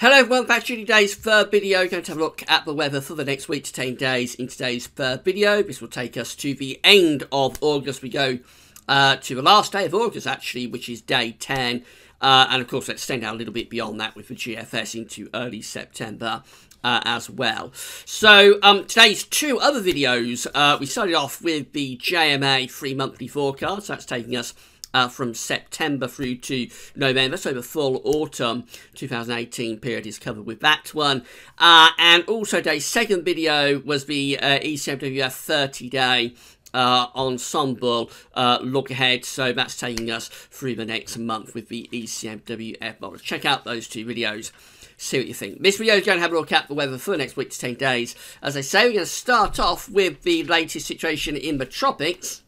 Hello everyone, back to today's third video. Going to have a look at the weather for the next week to 10 days in today's third video. This will take us to the end of August. We go to the last day of August actually, which is day 10. And of course, let's extend out a little bit beyond that with the GFS into early September as well. So today's two other videos, we started off with the JMA 3-monthly forecast. That's taking us from September through to November, so the full autumn 2018 period is covered with that one. And also today's second video was the ECMWF 30-day ensemble look ahead, so that's taking us through the next month with the ECMWF model. Check out those two videos, see what you think. This video is going to have a look at the weather for the next week to 10 days. As I say, we're going to start off with the latest situation in the tropics.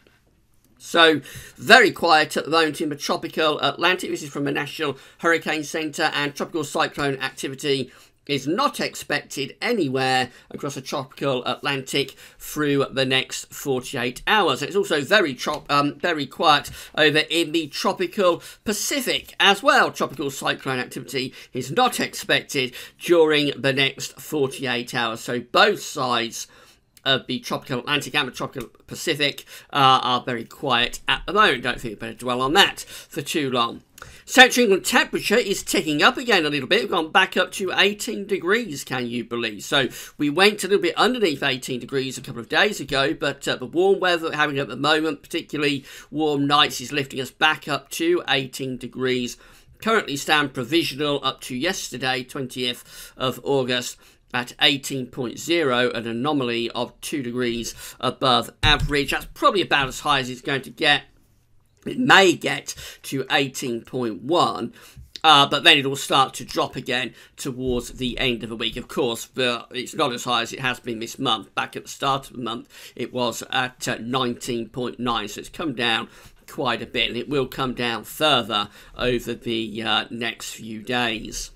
So, very quiet at the moment in the tropical Atlantic. This is from the National Hurricane Center, and tropical cyclone activity is not expected anywhere across the tropical Atlantic through the next 48 hours. It's also very quiet over in the tropical Pacific as well. Tropical cyclone activity is not expected during the next 48 hours. So both sides of the tropical Atlantic and the tropical Pacific are very quiet at the moment. Don't think we better dwell on that for too long. Central England temperature is ticking up again a little bit. We've gone back up to 18 degrees, can you believe? So we went a little bit underneath 18 degrees a couple of days ago, but the warm weather we're having at the moment, particularly warm nights, is lifting us back up to 18 degrees. Currently stand provisional up to yesterday, 20th of August, at 18.0, an anomaly of 2 degrees above average. That's probably about as high as it's going to get. It may get to 18.1, but then it will start to drop again towards the end of the week. Of course, it's not as high as it has been this month. Back at the start of the month, it was at 19.9, so it's come down quite a bit, and it will come down further over the next few days.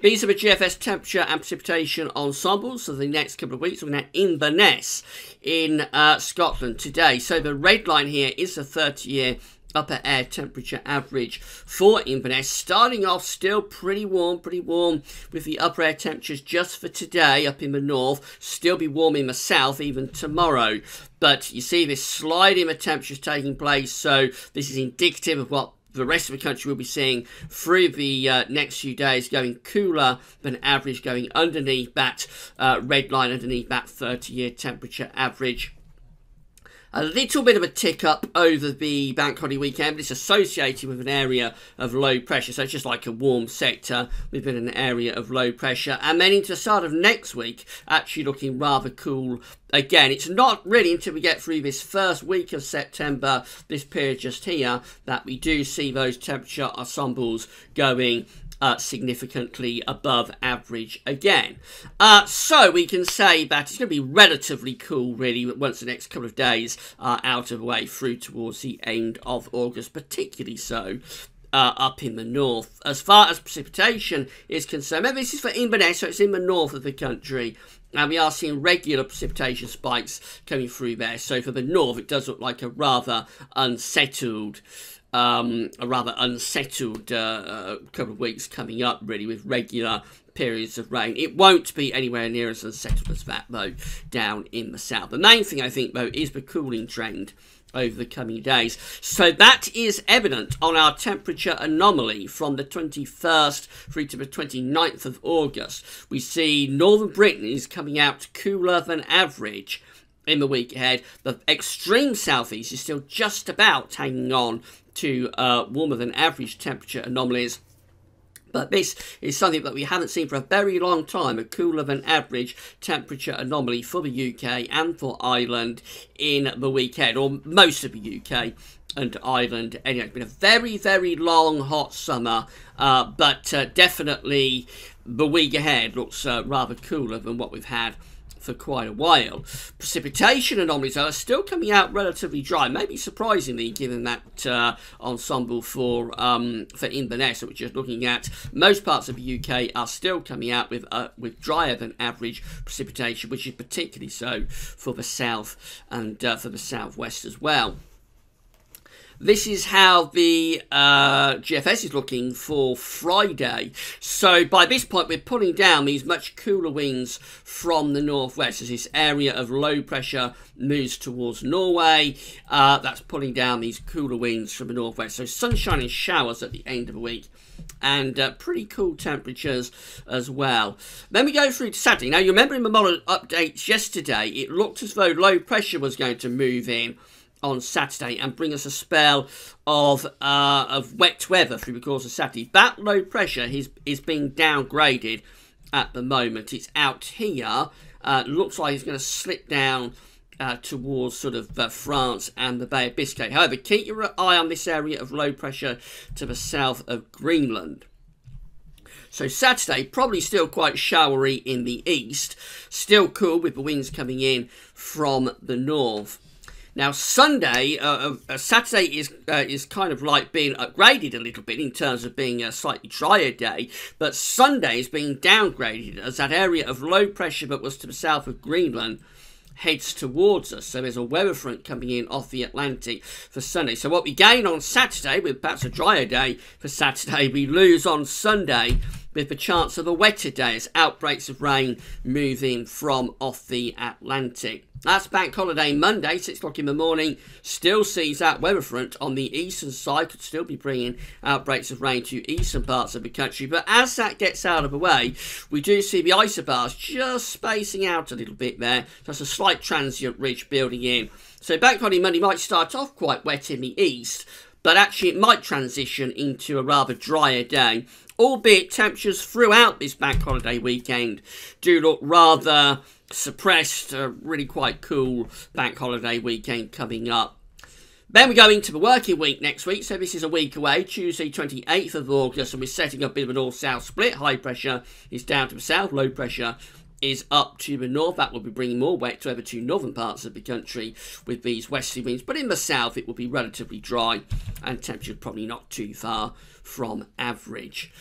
These are the GFS temperature and precipitation ensembles for the next couple of weeks. We're looking at Inverness in Scotland today. So the red line here is the 30-year upper air temperature average for Inverness. Starting off still pretty warm with the upper air temperatures just for today up in the north. Still be warm in the south even tomorrow. But you see this slide in the temperatures taking place. So this is indicative of what the rest of the country will be seeing through the next few days, going cooler than average, going underneath that red line, underneath that 30-year temperature average. A little bit of a tick up over the bank holiday weekend, but it's associated with an area of low pressure. So it's just like a warm sector within an area of low pressure. And then into the start of next week, actually looking rather cool again. It's not really until we get through this first week of September, this period just here, that we do see those temperature ensembles going significantly above average again. So we can say that it's going to be relatively cool really once the next couple of days are out of the way through towards the end of August, particularly so up in the north. As far as precipitation is concerned, remember this is for Inverness, so it's in the north of the country, and we are seeing regular precipitation spikes coming through there. So for the north, it does look like a rather unsettled couple of weeks coming up, really, with regular periods of rain. It won't be anywhere near as unsettled as that, though, down in the south. The main thing, I think, though, is the cooling trend over the coming days. So that is evident on our temperature anomaly from the 21st through to the 29th of August. We see northern Britain is coming out cooler than average in the week ahead. The extreme southeast is still just about hanging on to warmer than average temperature anomalies. But this is something that we haven't seen for a very long time, a cooler than average temperature anomaly for the UK and for Ireland in the week ahead, or most of the UK and Ireland. Anyway, it's been a very, very long, hot summer, but definitely the week ahead looks rather cooler than what we've had for quite a while. Precipitation anomalies are still coming out relatively dry, maybe surprisingly given that ensemble for Inverness that we're just looking at. Most parts of the UK are still coming out with drier than average precipitation, which is particularly so for the south and for the southwest as well. this is how the GFS is looking for Friday. So by this point, we're pulling down these much cooler winds from the northwest as this area of low pressure moves towards Norway. That's pulling down these cooler winds from the northwest. So sunshine and showers at the end of the week, and pretty cool temperatures as well. Then we go through to Saturday. Now, you remember in the model updates yesterday, it looked as though low pressure was going to move in on Saturday and bring us a spell of wet weather through the course of Saturday. That low pressure is being downgraded at the moment. It's out here. Looks like it's going to slip down towards sort of France and the Bay of Biscay. However, keep your eye on this area of low pressure to the south of Greenland. So Saturday, probably still quite showery in the east. Still cool with the winds coming in from the north. Now Sunday, Saturday is kind of like being upgraded a little bit in terms of being a slightly drier day, but Sunday is being downgraded as that area of low pressure that was to the south of Greenland heads towards us. So there's a weather front coming in off the Atlantic for Sunday. So what we gain on Saturday, with perhaps a drier day for Saturday, we lose on Sunday with the chance of a wetter day as outbreaks of rain move in from off the Atlantic. That's Bank Holiday Monday, 6 o'clock in the morning. Still sees that weather front on the eastern side. Could still be bringing outbreaks of rain to eastern parts of the country. But as that gets out of the way, we do see the isobars just spacing out a little bit there. That's a slight transient ridge building in. So Bank Holiday Monday might start off quite wet in the east, but actually it might transition into a rather drier day. Albeit temperatures throughout this Bank Holiday weekend do look rather suppressed. Really quite cool Bank Holiday weekend coming up. Then we go into the working week next week. So this is a week away, Tuesday 28th of August, and we're setting up a bit of a north-south split. High pressure is down to the south, low pressure is up to the north. That will be bringing more wet over to northern parts of the country with these westerly winds. But in the south, it will be relatively dry and temperature probably not too far from average.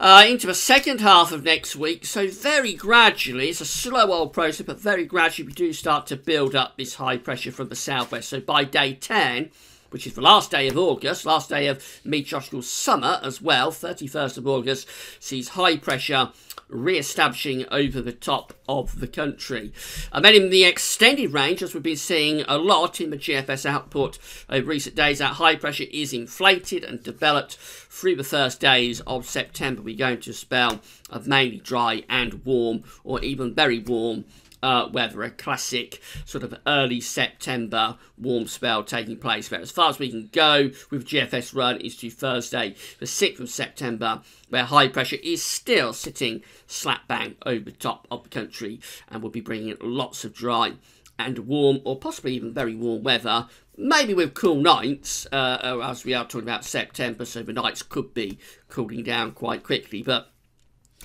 Into the second half of next week, so very gradually, it's a slow old process, but very gradually we do start to build up this high pressure from the southwest. So by day 10, which is the last day of August, last day of meteorological summer as well, 31st of August, sees high pressure re-establishing over the top of the country. And then in the extended range, as we've been seeing a lot in the GFS output over recent days, that high pressure is inflated and developed through the first days of September. We're going to a spell of mainly dry and warm, or even very warm weather, a classic sort of early September warm spell taking place there. As far as we can go with GFS run is to Thursday, the 6th of September, where high pressure is still sitting slap bang over the top of the country and will be bringing lots of dry and warm, or possibly even very warm weather, maybe with cool nights, as we are talking about September, so the nights could be cooling down quite quickly, but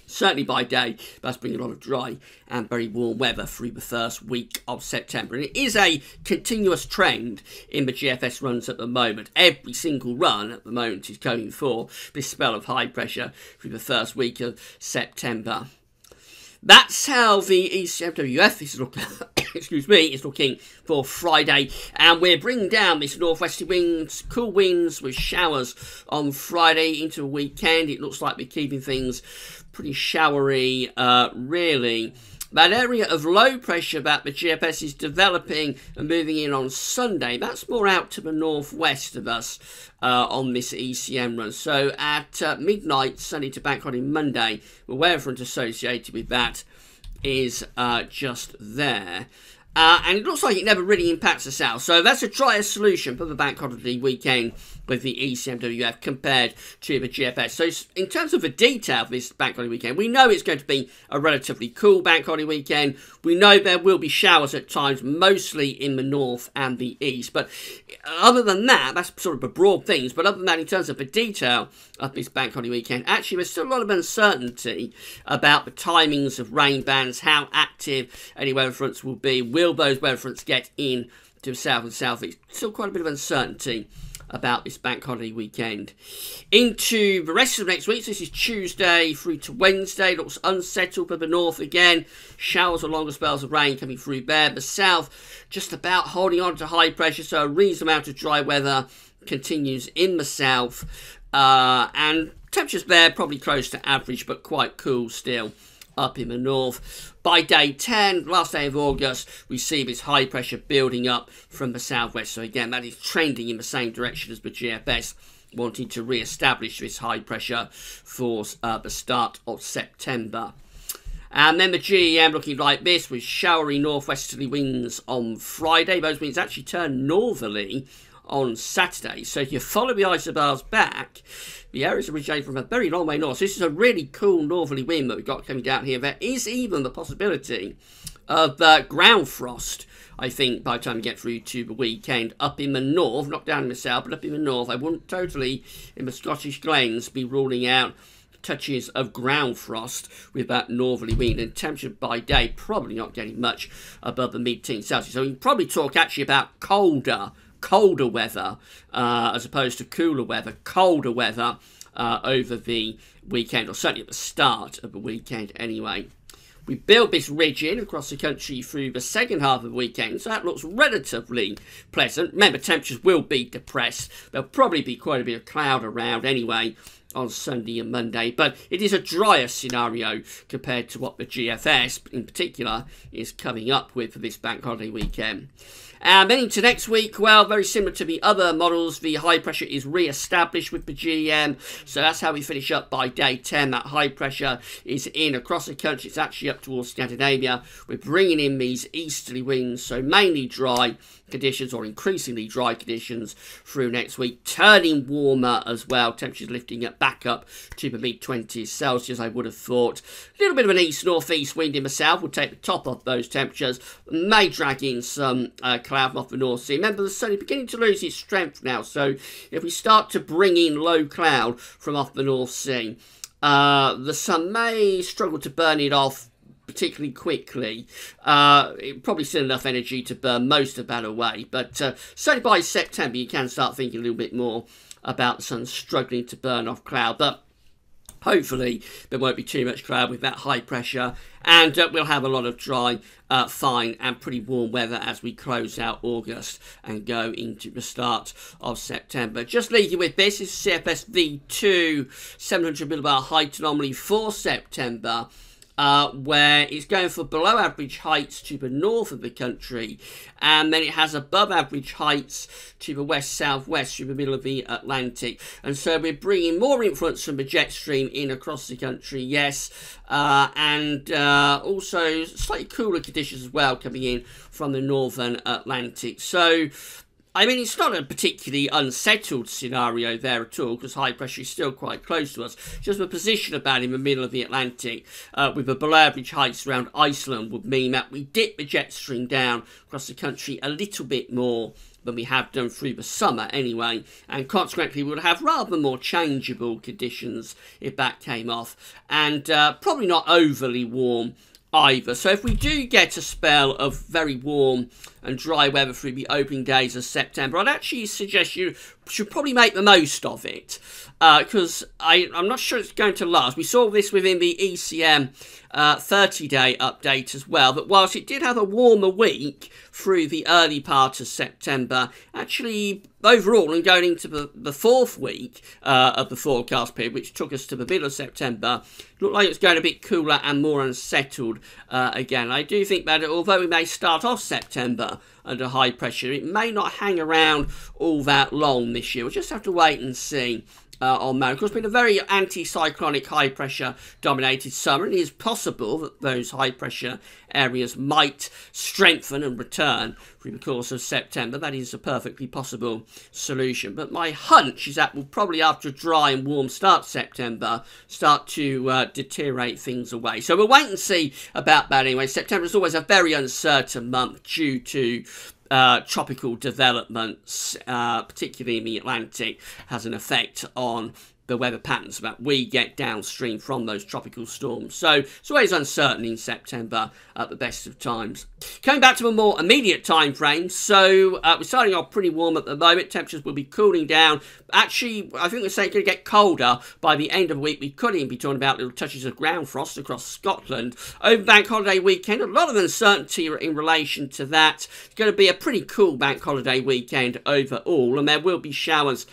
certainly by day, that's bringing a lot of dry and very warm weather through the first week of September. And it is a continuous trend in the GFS runs at the moment. Every single run at the moment is going for this spell of high pressure through the first week of September. That's how the ECMWF is looking, excuse me, is looking for Friday. And we're bringing down this northwesterly winds, cool winds with showers on Friday into the weekend. It looks like we're keeping things pretty showery, really. That area of low pressure that the GFS is developing and moving in on Sunday, that's more out to the northwest of us on this ECM run. So at midnight, Sunday to Bank Holiday Monday, the weather front associated with that is just there. And it looks like it never really impacts the south. So that's a drier solution for the Bank Holiday weekend with the ECMWF compared to the GFS. So in terms of the detail of this Bank Holiday weekend, we know it's going to be a relatively cool Bank Holiday weekend. We know there will be showers at times, mostly in the north and the east. But other than that, that's sort of the broad things. But other than that, in terms of the detail of this Bank Holiday weekend, actually there's still a lot of uncertainty about the timings of rain bands, how active any weather fronts will be. Will those weather fronts get in to the south and southeast? Still quite a bit of uncertainty about this Bank Holiday weekend. Into the rest of next week, so this is Tuesday through to Wednesday. Looks unsettled for the north again. Showers or longer spells of rain coming through there. The south just about holding on to high pressure, so a reasonable amount of dry weather continues in the south, and temperatures there probably close to average, but quite cool still up in the north. By day 10, last day of August, we see this high pressure building up from the southwest. So again, that is trending in the same direction as the GFS, wanting to re-establish this high pressure for the start of September. And then the GEM looking like this, with showery northwesterly winds on Friday. Those winds actually turn northerly on Saturday. So if you follow the isobars back, the areas originate from a very long way north. So this is a really cool northerly wind that we've got coming down here. There is even the possibility of ground frost, I think, by the time we get through to the weekend, up in the north, not down in the south, but up in the north. I wouldn't totally, in the Scottish Glens, be ruling out touches of ground frost with that northerly wind, and temperature by day probably not getting much above the mid-teens Celsius. So we can probably talk actually about colder weather as opposed to cooler weather, colder weather over the weekend, or certainly at the start of the weekend anyway. We build this ridge in across the country through the second half of the weekend, so that looks relatively pleasant. Remember, temperatures will be depressed. There'll probably be quite a bit of cloud around anyway on Sunday and Monday, but it is a drier scenario compared to what the GFS in particular is coming up with for this bank holiday weekend. And then into next week, well, very similar to the other models, the high pressure is re-established with the GEM. So that's how we finish up by day 10. That high pressure is in across the country. It's actually up towards Scandinavia. We're bringing in these easterly winds, so mainly dry conditions, or increasingly dry conditions through next week, turning warmer as well. Temperatures lifting it back up to the mid-20s Celsius, I would have thought. A little bit of an east-northeast wind in the south will take the top off those temperatures, may drag in some cloud off the North Sea. Remember, the sun is beginning to lose its strength now, so if we start to bring in low cloud from off the North Sea, the sun may struggle to burn it off particularly quickly. Probably still enough energy to burn most of that away, but certainly by September you can start thinking a little bit more about the sun struggling to burn off cloud. But hopefully there won't be too much cloud with that high pressure, and we'll have a lot of dry, fine and pretty warm weather as we close out August and go into the start of September. Just leave you with this. This is CFS V2 700 millibar height anomaly for September, where it's going for below average heights to the north of the country, and then it has above average heights to the west-southwest through the middle of the Atlantic. And so we're bringing more influence from the jet stream in across the country, yes, and also slightly cooler conditions as well coming in from the northern Atlantic. So I mean, it's not a particularly unsettled scenario there at all, because high pressure is still quite close to us. Just the position of that in the middle of the Atlantic, with the below average heights around Iceland, would mean that we dip the jet stream down across the country a little bit more than we have done through the summer anyway, and consequently we would have rather more changeable conditions if that came off, and probably not overly warm either. So if we do get a spell of very warm and dry weather through the opening days of September, I'd actually suggest you should probably make the most of it, because I'm not sure it's going to last. We saw this within the ECM 30-day update as well, that whilst it did have a warmer week through the early part of September, actually overall, and going into the fourth week of the forecast period, which took us to the middle of September, looked like it's going a bit cooler and more unsettled again. I do think that although we may start off September under high pressure, it may not hang around all that long this year. We'll just have to wait and see on that. Of course, it's been a very anti-cyclonic, high-pressure dominated summer, and it is possible that those high-pressure areas might strengthen and return through the course of September. That is a perfectly possible solution. But my hunch is that we'll probably, after a dry and warm start September, start to deteriorate things away. So we'll wait and see about that anyway. September is always a very uncertain month due to tropical developments, particularly in the Atlantic, has an effect on the weather patterns that we get downstream from those tropical storms. So it's always uncertain in September at the best of times. Coming back to a more immediate time frame, so we're starting off pretty warm at the moment. Temperatures will be cooling down. Actually, I think we're saying it's going to get colder by the end of the week. We could even be talking about little touches of ground frost across Scotland. Over bank holiday weekend, a lot of uncertainty in relation to that. It's going to be a pretty cool bank holiday weekend overall, and there will be showers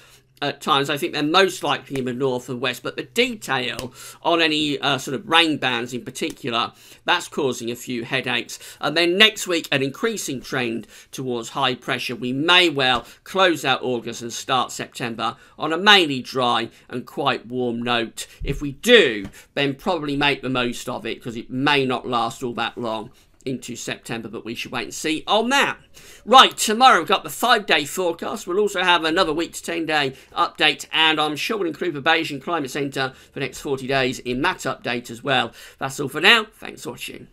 at times. I think they're most likely in the north and west, but the detail on any sort of rain bands in particular, that's causing a few headaches. And then next week, an increasing trend towards high pressure. We may well close out August and start September on a mainly dry and quite warm note. If we do, then probably make the most of it, because it may not last all that long into September, but we should wait and see on that. Right, tomorrow we've got the 5-day forecast. We'll also have another week to 10-day update, and I'm sure we'll include the Beijing Climate Centre for the next 40 days in that update as well. That's all for now. Thanks for watching.